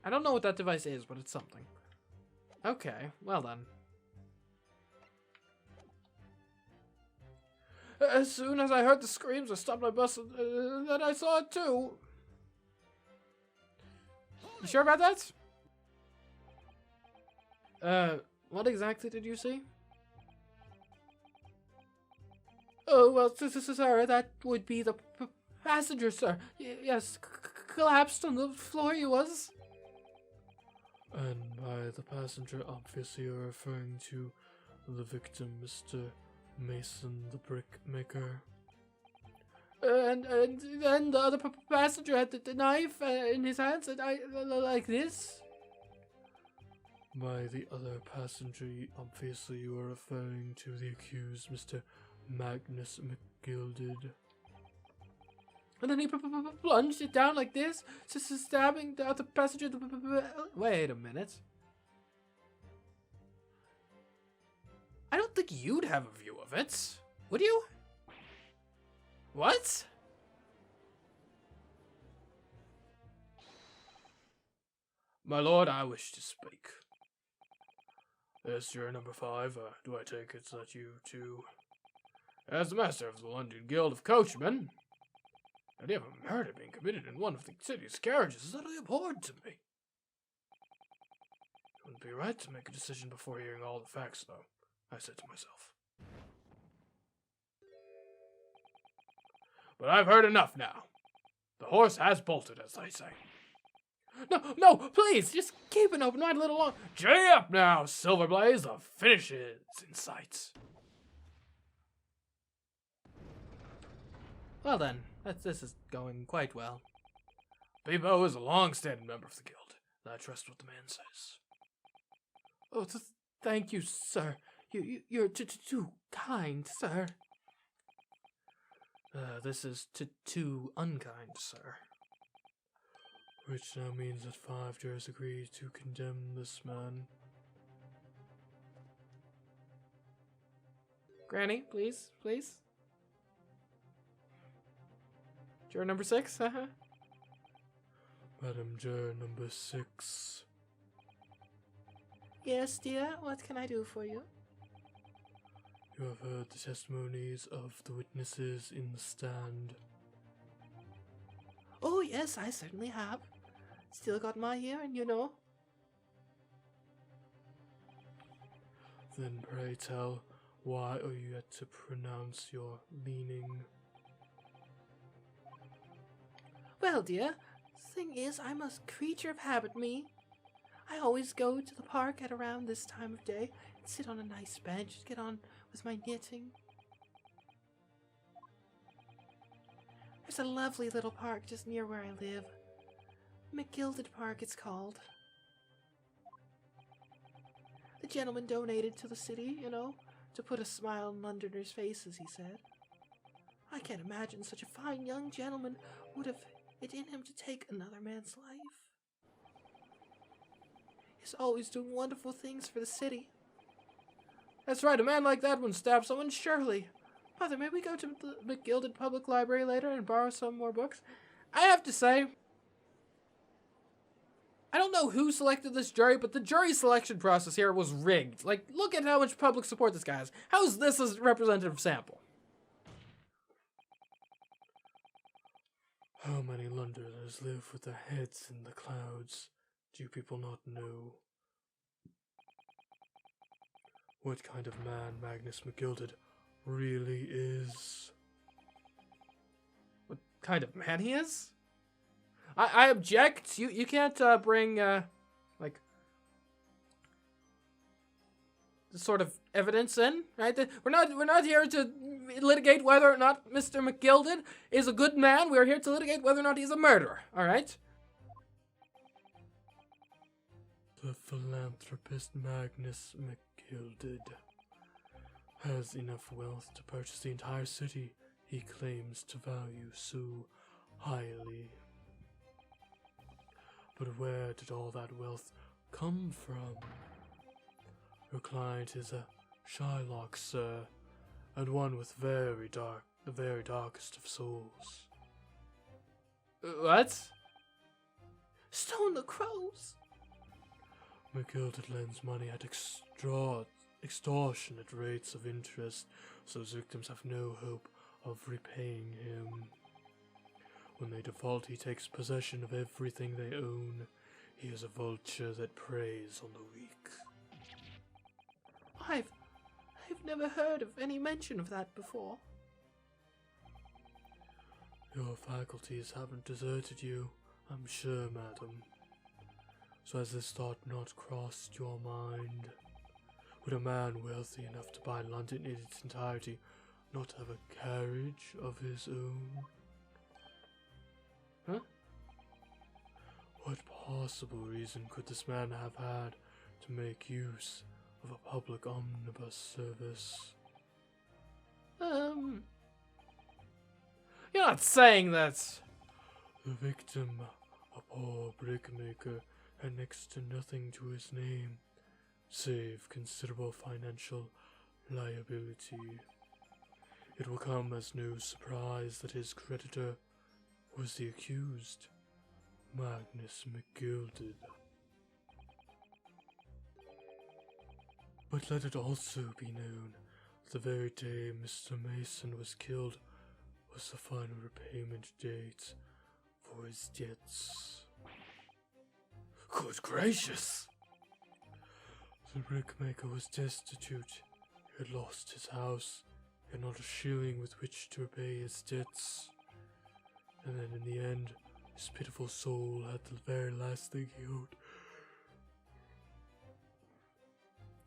I don't know what that device is, but it's something. Okay, well then. As soon as I heard the screams, I stopped my bus, and then I saw it too. You sure about that? What exactly did you see? Oh, well, sir, that would be the passenger, sir. Yes, collapsed on the floor he was. And by the passenger, obviously you're referring to the victim, Mr. Mason, the brick maker. And then the other passenger had the knife in his hands, and I like this. By the other passenger, obviously you are referring to the accused, Mr. Magnus McGilded. And then he plunged it down like this, just stabbing the other passenger. Wait a minute. I don't think you'd have a view of it, would you? What? My lord, I wish to speak. Yes, you're number 5. Do I take it that you too? As the master of the London Guild of Coachmen, the idea of a murder being committed in one of the city's carriages is utterly abhorrent to me. It wouldn't be right to make a decision before hearing all the facts, though, I said to myself. But I've heard enough now. The horse has bolted, as they say. No, please, just keep an open mind a little longer. Gee up now, Silverblaze, the finish is in sight. Well then, this is going quite well. Bebo is a long-standing member of the guild, and I trust what the man says. Oh, thank you, sir. You're too kind, sir. This is too unkind, sir. Which now means that 5 jurors agree to condemn this man. Granny, please. Juror number 6, Madam Juror number 6. Yes, dear, what can I do for you? You have heard the testimonies of the witnesses in the stand. Oh, yes, I certainly have. Still got my hearing, you know. Then pray tell, why are you yet to pronounce your leaning? Well, dear, the thing is, I'm a creature of habit, me. I always go to the park at around this time of day and sit on a nice bench, get on with my knitting. There's a lovely little park just near where I live. McGilded Park, it's called. The gentleman donated to the city, you know, to put a smile on Londoners' faces, he said. I can't imagine such a fine young gentleman would have it in him to take another man's life. He's always doing wonderful things for the city. That's right, a man like that wouldn't stab someone, surely. Mother, may we go to the McGilded Public Library later and borrow some more books? I have to say, I don't know who selected this jury, but the jury selection process here was rigged. Like, look at how much public support this guy has. How is this a representative sample? How many Londoners live with their heads in the clouds? Do you people not know? What kind of man Magnus McGilded really is? What kind of man he is? I object. You can't bring like this sort of evidence in, right? We're not here to litigate whether or not Mr. McGilded is a good man. We're here to litigate whether or not he's a murderer. All right? The philanthropist Magnus McGilded has enough wealth to purchase the entire city he claims to value so highly. But where did all that wealth come from? Your client is a Shylock, sir, and one with the very darkest of souls. What? Stone the crows. McGilded lends money at extortionate rates of interest, so his victims have no hope of repaying him. When they default, he takes possession of everything they own. He is a vulture that preys on the weak. I've never heard of any mention of that before. Your faculties haven't deserted you, I'm sure, madam. So has this thought not crossed your mind? Would a man wealthy enough to buy London in its entirety not have a carriage of his own? Huh? What possible reason could this man have had to make use of a public omnibus service? You're not saying that. The victim, a poor brickmaker, had next to nothing to his name, save considerable financial liability. It will come as no surprise that his creditor was the accused, Magnus McGilded. But let it also be known that the very day Mr. Mason was killed was the final repayment date for his debts. Good gracious! The brickmaker was destitute. He had lost his house, and not a shilling with which to repay his debts. And then in the end, his pitiful soul had the very last thing he owed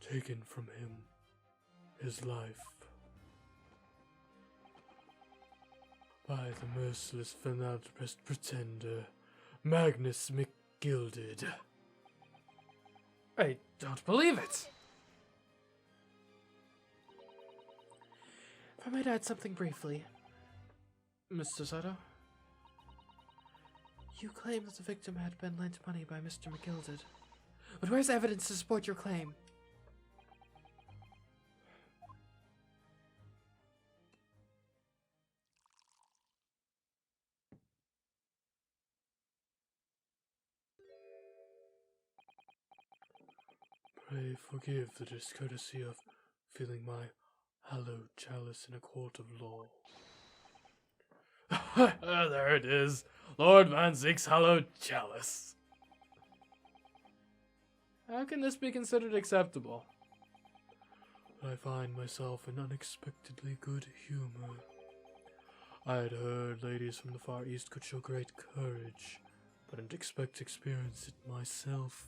taken from him, his life, by the merciless philanthropist pretender, Magnus McGilded. I don't believe it. If I might add something briefly, Mr. Sato. You claim that the victim had been lent money by Mr. McGilded. But where's evidence to support your claim? Pray forgive the discourtesy of filling my hallowed chalice in a court of law. There it is. Lord Van Zeek's hallowed chalice. How can this be considered acceptable? I find myself in unexpectedly good humor. I had heard ladies from the Far East could show great courage, but didn't expect to experience it myself.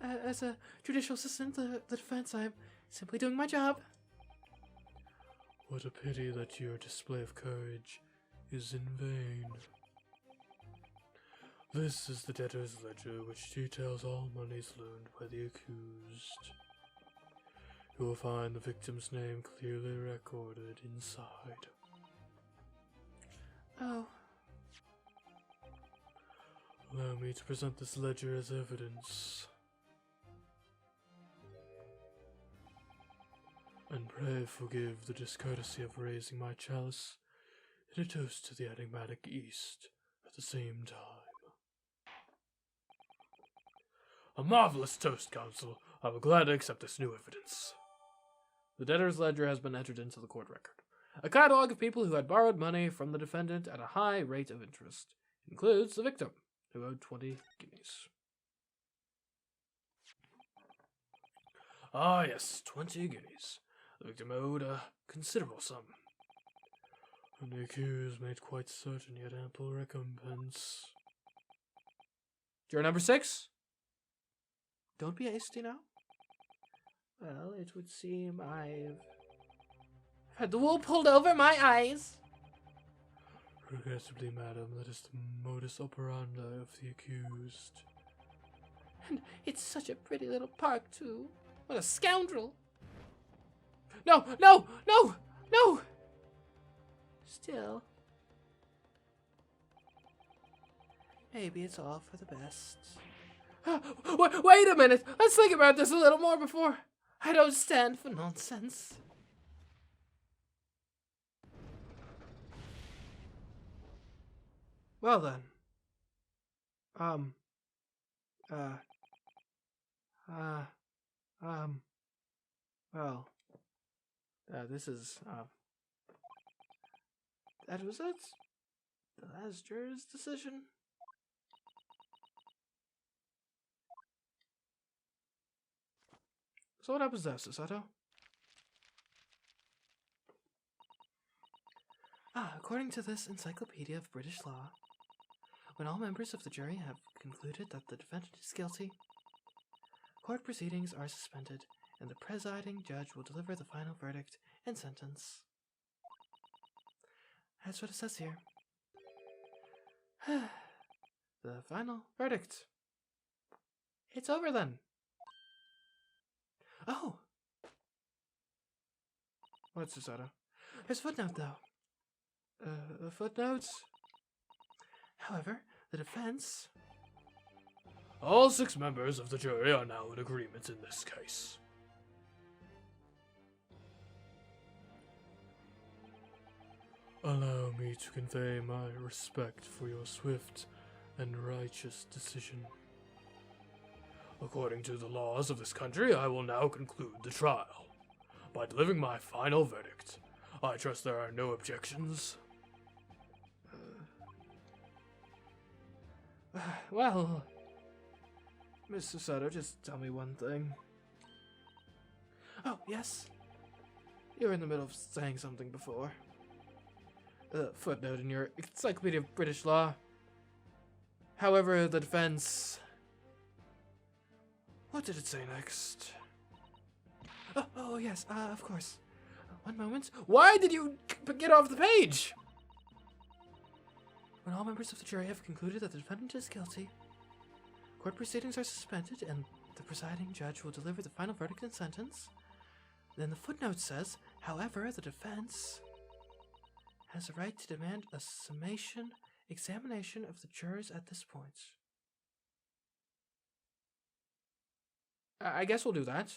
As a judicial assistant to the defense, I am simply doing my job. What a pity that your display of courage is in vain. This is the debtor's ledger, which details all monies loaned by the accused. You will find the victim's name clearly recorded inside. Oh. Allow me to present this ledger as evidence. And pray forgive the discourtesy of raising my chalice in a toast to the enigmatic East at the same time. A marvelous toast, Counsel. I will gladly accept this new evidence. The debtor's ledger has been entered into the court record. A catalog of people who had borrowed money from the defendant at a high rate of interest. It includes the victim, who owed 20 guineas. Ah, yes, 20 guineas. The victim owed a considerable sum. And the accused made quite certain he had ample recompense. Juror number 6? Don't be hasty now. Well, it would seem I've had the wool pulled over my eyes. Regrettably, madam, that is the modus operandi of the accused. And it's such a pretty little park, too. What a scoundrel! No, no, no, no! Still, maybe it's all for the best. Wait a minute! Let's think about this a little more before. I don't stand for nonsense. Well then. Well, this is, that was it? The last juror's decision? So what happens there, Susato? According to this Encyclopedia of British Law, when all members of the jury have concluded that the defendant is guilty, court proceedings are suspended, and the presiding judge will deliver the final verdict and sentence. That's what it says here. The final verdict. It's over then. Oh! What's Susato? There's a footnote, though. A footnote? However, the defense... All 6 members of the jury are now in agreement in this case. Allow me to convey my respect for your swift and righteous decision. According to the laws of this country, I will now conclude the trial by delivering my final verdict. I trust there are no objections. Well, Miss Susato, just tell me one thing. Oh, yes? You were in the middle of saying something before. Footnote in your Encyclopedia of British Law. However, the defense... What did it say next? Oh yes, of course. One moment. Why did you get off the page? When all members of the jury have concluded that the defendant is guilty, court proceedings are suspended and the presiding judge will deliver the final verdict and sentence. Then the footnote says, however, the defense has a right to demand a summation examination of the jurors at this point. I guess we'll do that.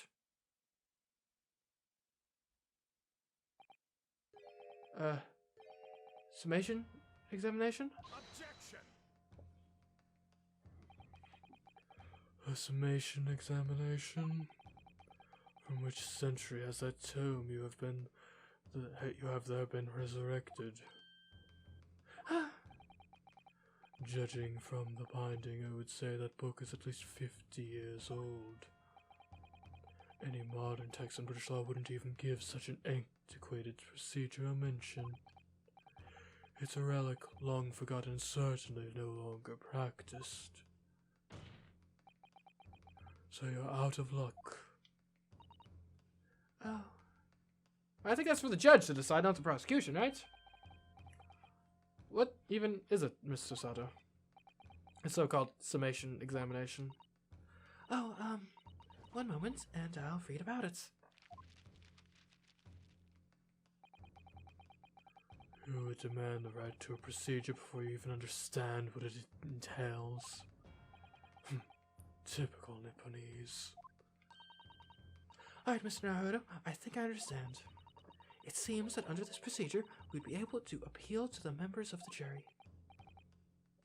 Summation examination? Objection! A summation examination? From which century has that tome you have there been resurrected? Judging from the binding, I would say that book is at least 50 years old. Any modern text in British law wouldn't even give such an antiquated procedure a mention. It's a relic long forgotten, certainly no longer practiced. So you're out of luck. Oh. I think that's for the judge to decide, not the prosecution, right? What even is it, Miss Susato? A so-called summation examination. Oh, one moment, and I'll read about it. You would demand the right to a procedure before you even understand what it entails. Typical Nipponese. Alright, Mr. Naruto, I think I understand. It seems that under this procedure, we'd be able to appeal to the members of the jury.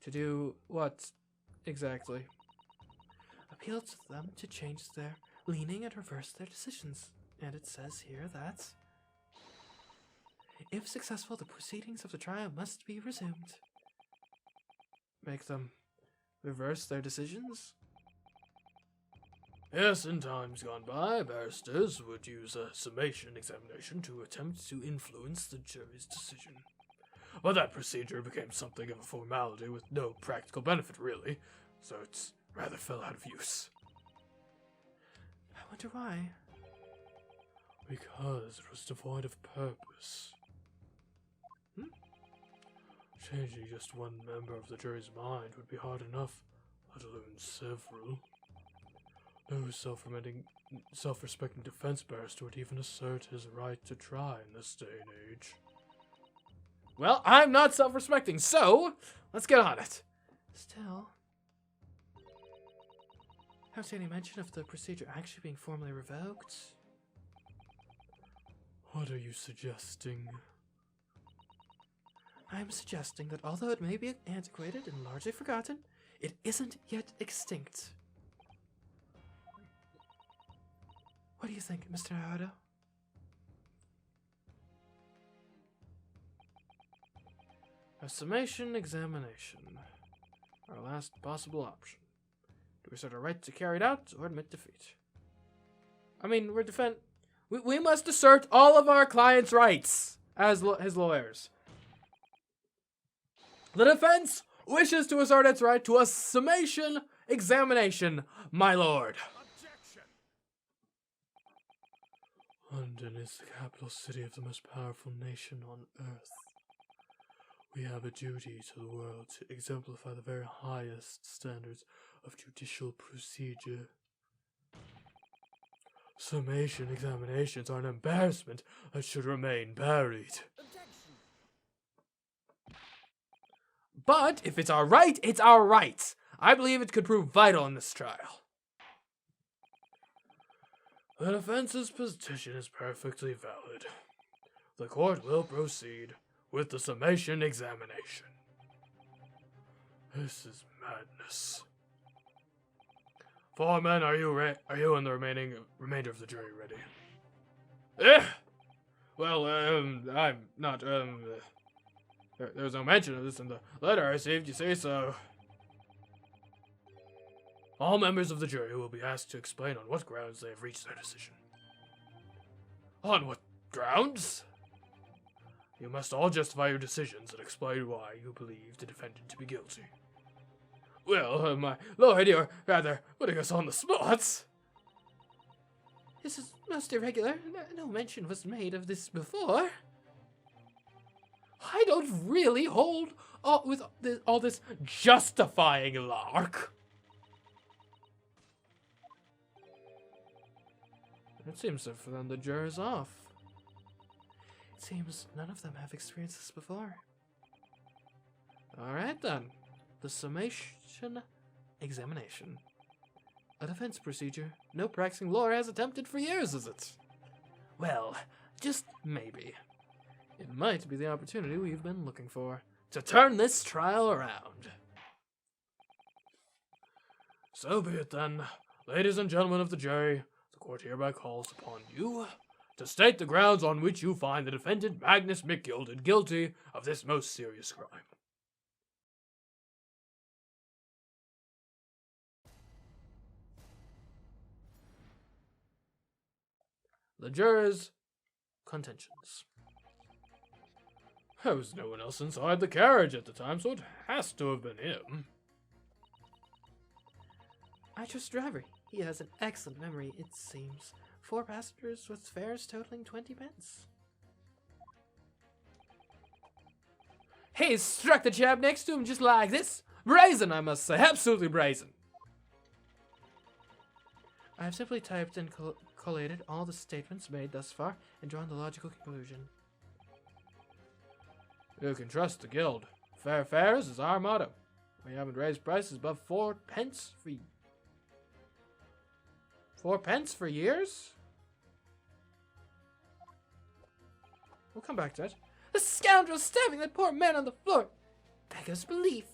To do what, exactly? Appeal to them to change their leaning and reverse their decisions. And it says here that, if successful, the proceedings of the trial must be resumed. Make them reverse their decisions? Yes, in times gone by, barristers would use a summation examination to attempt to influence the jury's decision. But that procedure became something of a formality with no practical benefit, really, so it's rather fell out of use. I wonder why. Because it was devoid of purpose. Changing just one member of the jury's mind would be hard enough, let alone several. No self-respecting defense barrister would even assert his right to try in this day and age. Well, I'm not self-respecting, so let's get on it. Still, I don't see any mention of the procedure actually being formally revoked. What are you suggesting? I'm suggesting that although it may be antiquated and largely forgotten, it isn't yet extinct. What do you think, Mr. Naruto? A summation examination. Our last possible option. Do we assert our right to carry it out or admit defeat? I mean, we must assert all of our clients' rights as his lawyers. The defense wishes to assert its right to a summation examination, my lord. Objection! London is the capital city of the most powerful nation on earth. We have a duty to the world to exemplify the very highest standards of judicial procedure. Summation examinations are an embarrassment that should remain buried. Objection! But if it's our right, it's our right. I believe it could prove vital in this trial. The defense's position is perfectly valid. The court will proceed with the summation examination. This is madness. Foreman, are you and the remainder of the jury ready? Well, I'm not, there's no mention of this in the letter I received, you see, so... All members of the jury will be asked to explain on what grounds they have reached their decision. On what grounds? You must all justify your decisions and explain why you believe the defendant to be guilty. Well, my lord, you're rather putting us on the spot. This is most irregular. No mention was made of this before. I don't really hold with all this justifying lark. It seems to have thrown the jurors off. It seems none of them have experienced this before. Alright then. The summation examination. A defense procedure no practicing lawyer has attempted for years, is it? Well, just maybe. It might be the opportunity we've been looking for to turn this trial around. So be it then. Ladies and gentlemen of the jury, the court hereby calls upon you to state the grounds on which you find the defendant Magnus McGilded guilty of this most serious crime. The jurors' contentions. There was no one else inside the carriage at the time, so it has to have been him. I trust the driver. He has an excellent memory, it seems. 4 passengers with fares totaling 20 pence. He struck the chap next to him just like this. Brazen, I must say. Absolutely brazen. I have simply typed and collated all the statements made thus far and drawn the logical conclusion. You can trust the guild. Fair fares is our motto. We haven't raised prices above 4 pence for 4 pence for years? We'll come back to it. The scoundrel stabbing that poor man on the floor beggars belief.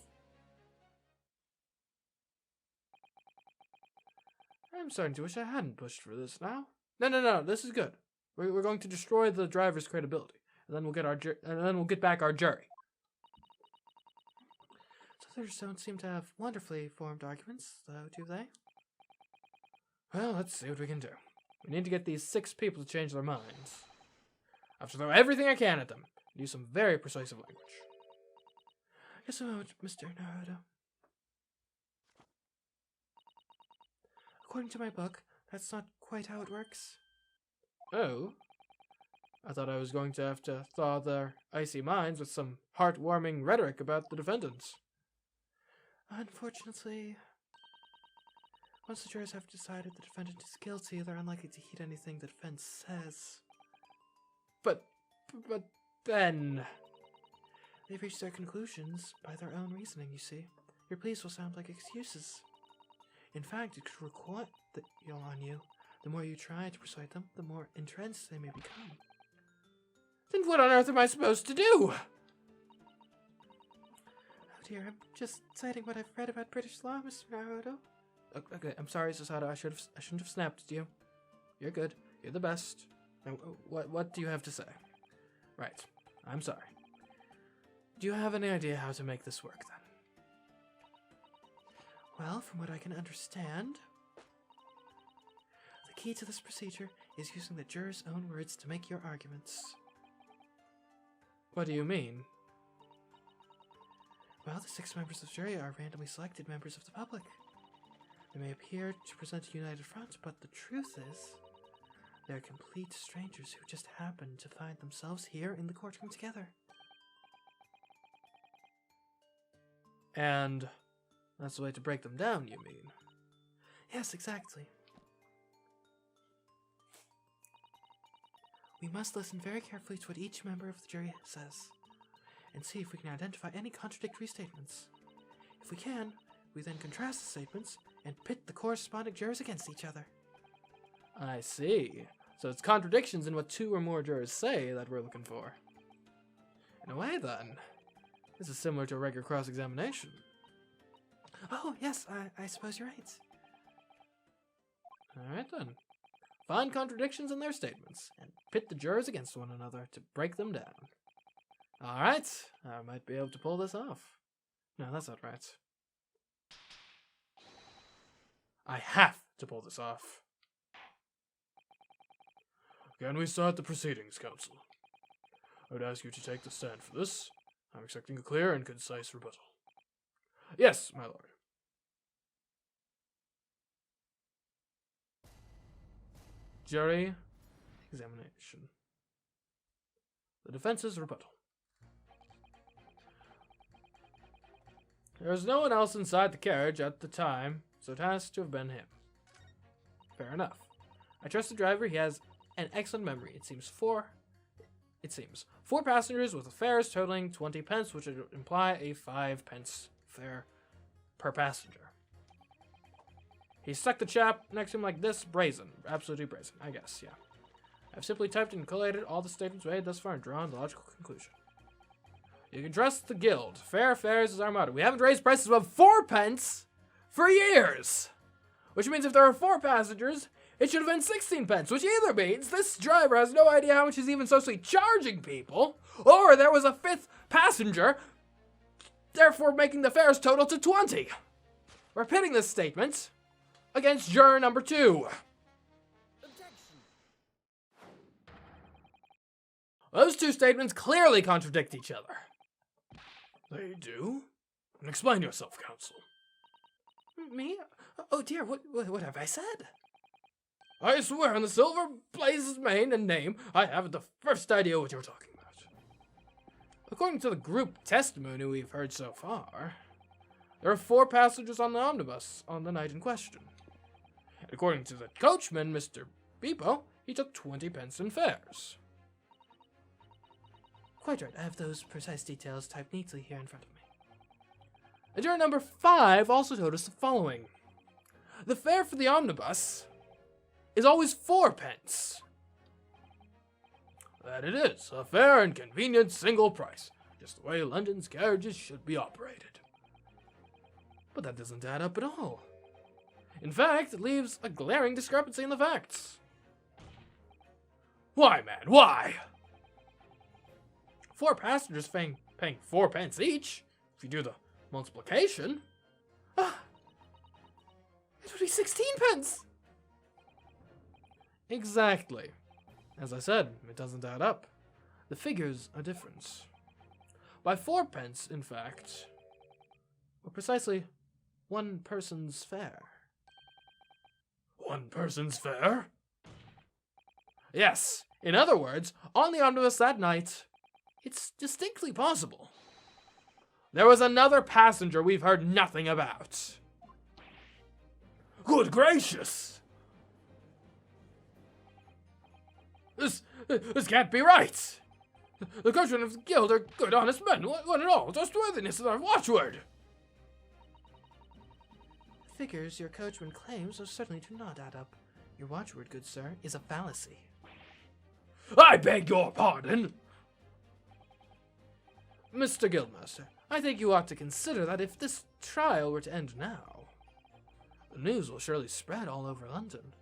I'm starting to wish I hadn't pushed for this now. No, this is good. We're going to destroy the driver's credibility, and then we'll get back our jury. So others don't seem to have wonderfully formed arguments, though, do they? Well, let's see what we can do. We need to get these 6 people to change their minds. I have to throw everything I can at them and use some very persuasive language. Just a moment, Mr. Naruto. According to my book, that's not quite how it works. Oh? I thought I was going to have to thaw their icy minds with some heartwarming rhetoric about the defendants. Unfortunately, once the jurors have decided the defendant is guilty, they're unlikely to heed anything the defense says. But then... They've reached their conclusions by their own reasoning, you see. Your pleas will sound like excuses. In fact, it could require on you. The more you try to persuade them, the more entrenched they may become. Then what on earth am I supposed to do? dear, I'm just citing what I've read about British law, Mr. Naruto. Okay, I'm sorry, Susato. I shouldn't have snapped at you. You're good. You're the best. Now, what do you have to say? Right. I'm sorry. Do you have any idea how to make this work, then? Well, from what I can understand, the key to this procedure is using the juror's own words to make your arguments. What do you mean? Well, the 6 members of the jury are randomly selected members of the public. They may appear to present a united front, but the truth is, they're complete strangers who just happen to find themselves here in the courtroom together. And that's the way to break them down, you mean? Yes, exactly. We must listen very carefully to what each member of the jury says, and see if we can identify any contradictory statements. If we can, we then contrast the statements and pit the corresponding jurors against each other. I see. So it's contradictions in what 2 or more jurors say that we're looking for. In a way, then, this is similar to a regular cross-examination. Oh, yes, I suppose you're right. Alright, then. Find contradictions in their statements, and pit the jurors against one another to break them down. Alright, I might be able to pull this off. No, that's not right. I have to pull this off. Can we start the proceedings, counsel? I would ask you to take the stand for this. I'm expecting a clear and concise rebuttal. Yes, my lord. Jury examination. The defense's rebuttal. There was no one else inside the carriage at the time, so it has to have been him. Fair enough. I trust the driver. He has an excellent memory. It seems 4 passengers with fares totaling 20 pence, which would imply a 5 pence fare per passenger. He stuck the chap next to him like this. Brazen. Absolutely brazen, I guess, yeah. I've simply typed and collated all the statements made thus far and drawn the logical conclusion. You can trust the guild. Fair fares is our motto. We haven't raised prices above 4 pence for years. Which means if there are 4 passengers, it should have been 16 pence, which either means this driver has no idea how much he's even socially charging people, or there was a 5th passenger, therefore making the fares total to 20. We're pitting this statement against juror number 2. Objection. Those 2 statements clearly contradict each other. They do? And explain yourself, counsel. Me? Oh dear, what have I said? I swear on the silver blaze's mane and name, I haven't the first idea what you're talking about. According to the group testimony we've heard so far, there are 4 passengers on the omnibus on the night in question. And according to the coachman, Mr. Beepo, he took 20 pence in fares. Quite right, I have those precise details typed neatly here in front of me. Juror number 5 also told us the following. The fare for the omnibus is always 4 pence. That it is, a fair and convenient single price, just the way London's carriages should be operated. But that doesn't add up at all. In fact, it leaves a glaring discrepancy in the facts. Why, man, why? 4 passengers paying 4 pence each, if you do the multiplication. It would be 16 pence! Exactly. As I said, it doesn't add up. The figures are different. By 4 pence, in fact, or precisely 1 person's fare. 1 person's fare? Yes. In other words, on the omnibus that night, it's distinctly possible there was another passenger we've heard nothing about. Good gracious! This can't be right. The coachman of the guild are good, honest men, one and all. Trustworthiness is our watchword. The figures your coachman claims certainly do not add up. Your watchword, good sir, is a fallacy. I beg your pardon? Mr. Guildmaster, I think you ought to consider that if this trial were to end now, the news will surely spread all over London.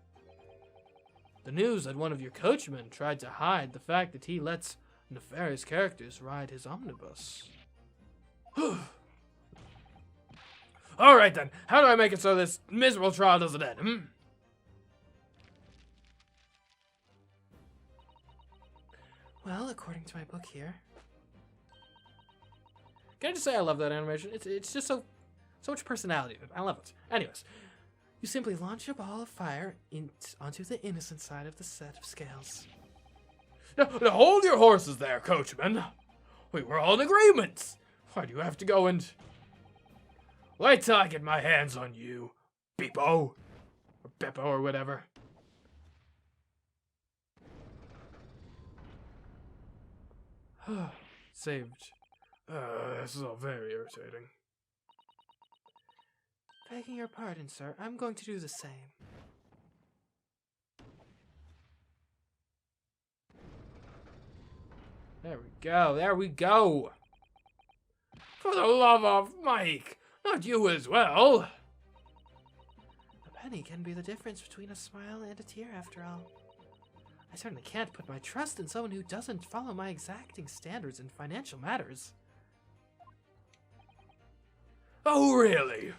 The news that one of your coachmen tried to hide the fact that he lets nefarious characters ride his omnibus. Alright then, how do I make it so this miserable trial doesn't end, Well, according to my book here... Can I just say I love that animation? It's just so much personality. I love it. Anyways, you simply launch a ball of fire onto the innocent side of the set of scales. Now hold your horses there, coachman. We were all in agreement. Why do you have to go and... Wait till I get my hands on you, Beepo. Or Beppo or whatever. Saved. This is all very irritating. Begging your pardon, sir, I'm going to do the same. There we go, there we go! For the love of Mike, not you as well. A penny can be the difference between a smile and a tear, after all. I certainly can't put my trust in someone who doesn't follow my exacting standards in financial matters. Oh, really?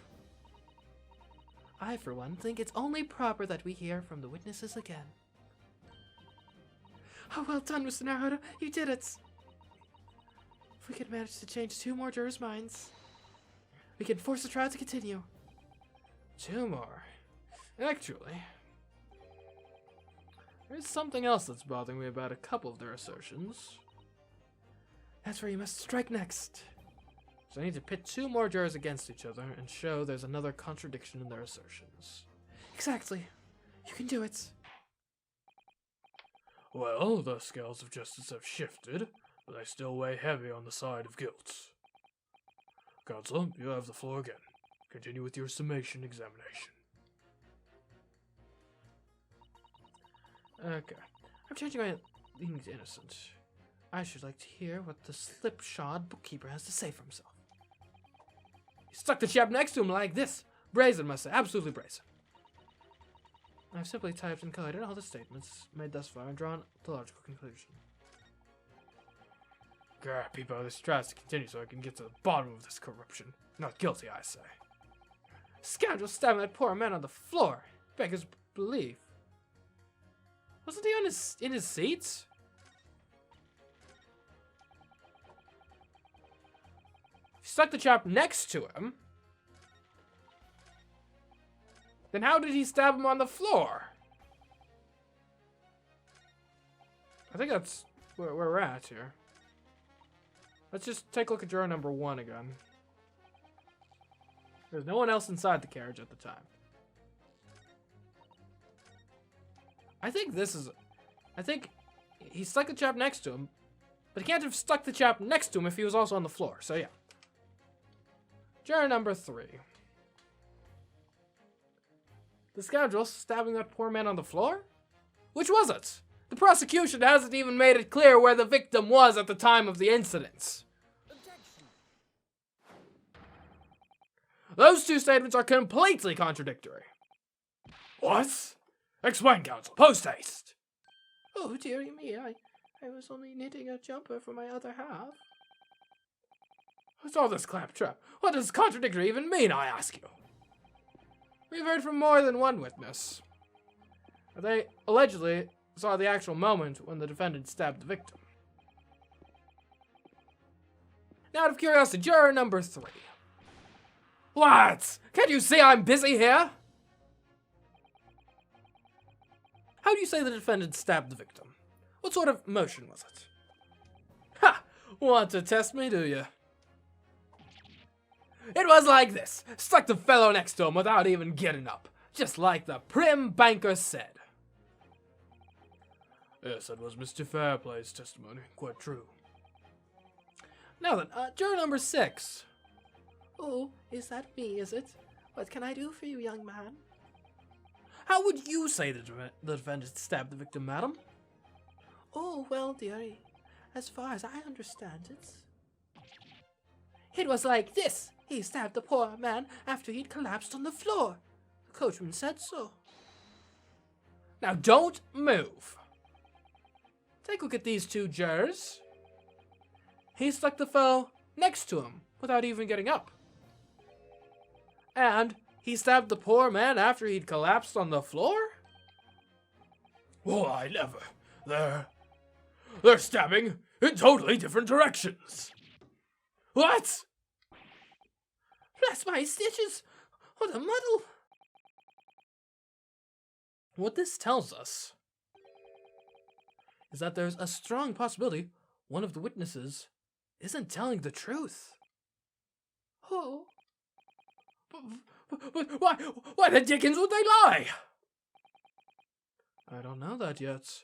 I, for one, think it's only proper that we hear from the witnesses again. Oh, well done, Mr. Naruto. You did it. If we could manage to change 2 more jurors' minds, we can force the trial to continue. 2 more. Actually, there's something else that's bothering me about a couple of their assertions. That's where you must strike next. So I need to pit 2 more jurors against each other and show there's another contradiction in their assertions. Exactly. You can do it. Well, the scales of justice have shifted, but they still weigh heavy on the side of guilt. Counsel, you have the floor again. Continue with your summation examination. Okay. I'm changing my leaning to innocent. I should like to hear what the slipshod bookkeeper has to say for himself. He stuck the chap next to him like this. Brazen, must say. Absolutely brazen. I've simply typed and collated all the statements made thus far and drawn the logical conclusion. Grr, Peepo, this tries to continue so I can get to the bottom of this corruption. Not guilty, I say. Scoundrel stabbing that poor man on the floor. Beggars belief. Wasn't he in his seat? He stuck the chap next to him. Then how did he stab him on the floor? I think that's where we're at here. Let's just take a look at juror number 1 again. There's no one else inside the carriage at the time. I think he stuck the chap next to him, but he can't have stuck the chap next to him if he was also on the floor, so yeah. Juror number 3. The scoundrel stabbing that poor man on the floor? Which was it? The prosecution hasn't even made it clear where the victim was at the time of the incident. Objection. Those 2 statements are completely contradictory. What? Explain, counsel. Post haste. Oh, dearie me, I was only knitting a jumper for my other half. What's all this claptrap? What does contradictory even mean, I ask you? We've heard from more than one witness. They allegedly saw the actual moment when the defendant stabbed the victim. Now, out of curiosity, juror number 3. What? Can't you see I'm busy here? How do you say the defendant stabbed the victim? What sort of motion was it? Ha! Want to test me, do you? It was like this. Stuck the fellow next to him without even getting up. Just like the prim banker said. Yes, that was Mr. Fairplay's testimony. Quite true. Now then, juror number 6. Oh, is that me, is it? What can I do for you, young man? How would you say the defendant stabbed the victim, madam? Oh, well, dearie, as far as I understand it, It was like this. He stabbed the poor man after he'd collapsed on the floor. The coachman said so. Now don't move. Take a look at these two jurors. He stuck the fellow next to him without even getting up. And he stabbed the poor man after he'd collapsed on the floor? Well, I never. They're stabbing in totally different directions. What? Bless my stitches! What a muddle! What this tells us is that there's a strong possibility one of the witnesses isn't telling the truth. Oh. But why the dickens would they lie? I don't know that yet.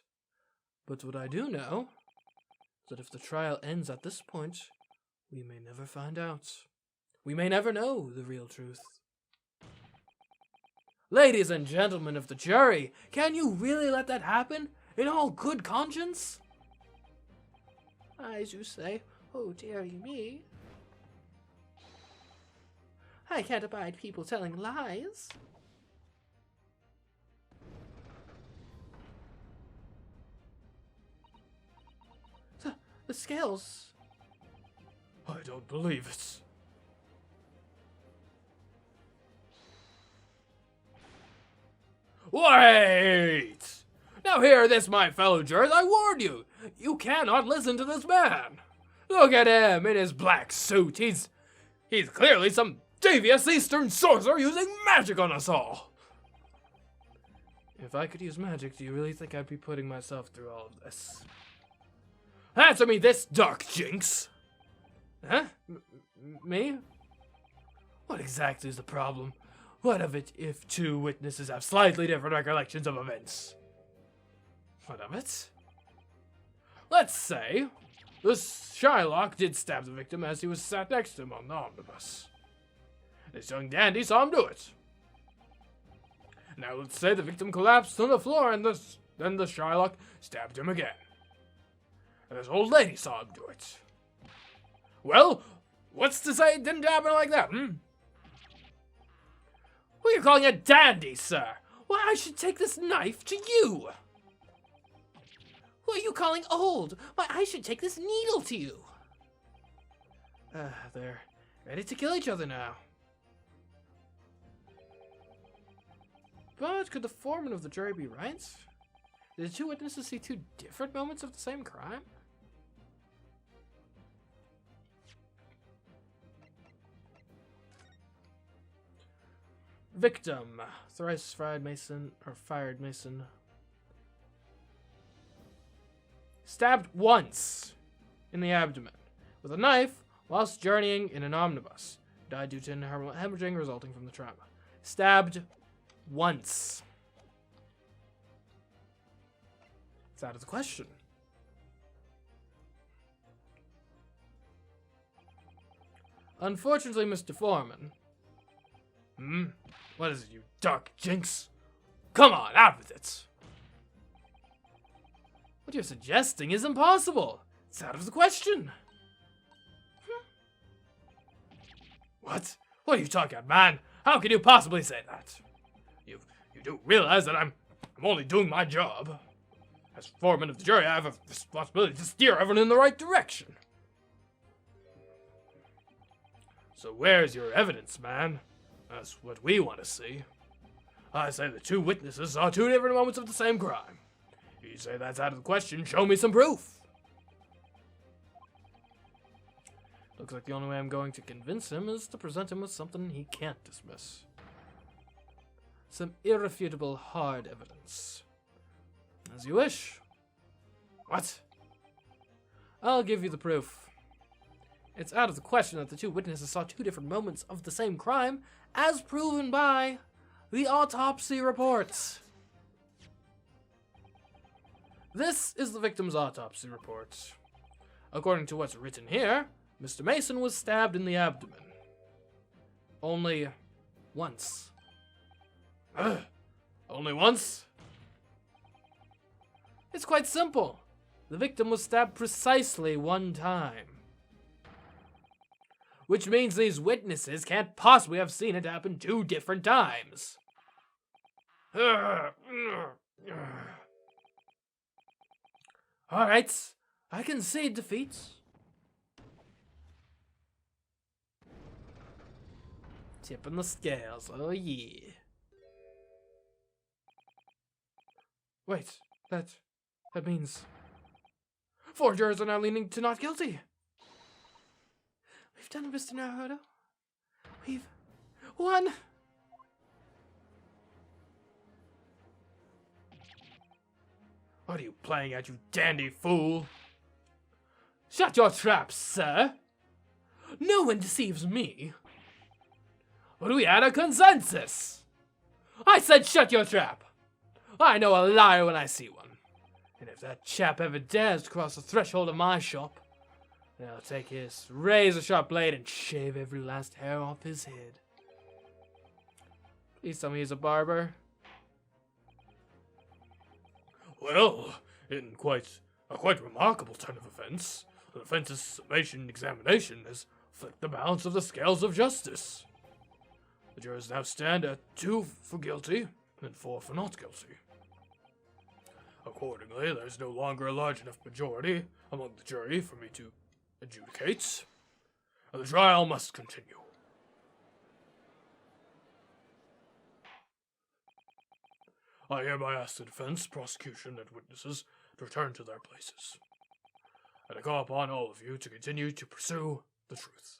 But what I do know is that if the trial ends at this point, we may never find out. We may never know the real truth. Ladies and gentlemen of the jury, can you really let that happen in all good conscience? I do say, oh dearie me. I can't abide people telling lies. The scales. I don't believe it. Wait! Now hear this, my fellow jurors, I warn you! You cannot listen to this man! Look at him in his black suit. He's clearly some devious Eastern sorcerer using magic on us all! If I could use magic, do you really think I'd be putting myself through all of this? Answer me this, dark jinx! Huh? Me? What exactly is the problem? What of it if two witnesses have slightly different recollections of events? What of it? Let's say the Shylock did stab the victim as he was sat next to him on the omnibus. This young dandy saw him do it. Now let's say the victim collapsed on the floor and then the Shylock stabbed him again. And this old lady saw him do it. Well, what's to say it didn't happen like that, Who are you calling a dandy, sir? Why, I should take this knife to you. Who are you calling old? Why, I should take this needle to you. They're ready to kill each other now. But could the foreman of the jury be right? Did the two witnesses see two different moments of the same crime? Victim, thrice fired mason. Stabbed once in the abdomen with a knife whilst journeying in an omnibus. Died due to internal hemorrhaging resulting from the trauma. Stabbed once. It's out of the question. Unfortunately, Mr. Foreman. What is it, you dark jinx? Come on, out with it! What you're suggesting is impossible. It's out of the question. What? What are you talking about, man? How can you possibly say that? You do realize that I'm only doing my job. As foreman of the jury, I have a responsibility to steer everyone in the right direction. So where's your evidence, man? That's what we want to see. I say the two witnesses saw two different moments of the same crime. You say that's out of the question, show me some proof. Looks like the only way I'm going to convince him is to present him with something he can't dismiss. Some irrefutable hard evidence. As you wish. What? I'll give you the proof. It's out of the question that the two witnesses saw two different moments of the same crime, as proven by the autopsy reports. This is the victim's autopsy report. According to what's written here, Mr. Mason was stabbed in the abdomen. Only once. Only once? It's quite simple. The victim was stabbed precisely one time. which means these witnesses can't possibly have seen it happen 2 different times. Alright, I concede defeat. Tipping the scales, oh yeah. Wait, that means 4 jurors are now leaning to not guilty. We've done it, Mr. Naruto. We've won. What are you playing at, you dandy fool? Shut your trap, sir. No one deceives me. But we had a consensus. I said shut your trap. I know a liar when I see one. And if that chap ever dares to cross the threshold of my shop, then I'll take his razor-sharp blade and shave every last hair off his head. Please tell me he's a barber. Well, in a quite remarkable turn of events, the defense's summation examination has flipped the balance of the scales of justice. The jurors now stand at 2 for guilty and 4 for not guilty. Accordingly, there is no longer a large enough majority among the jury for me to adjudicate, and the trial must continue. I hereby ask the defense, prosecution, and witnesses to return to their places, and I call upon all of you to continue to pursue the truth.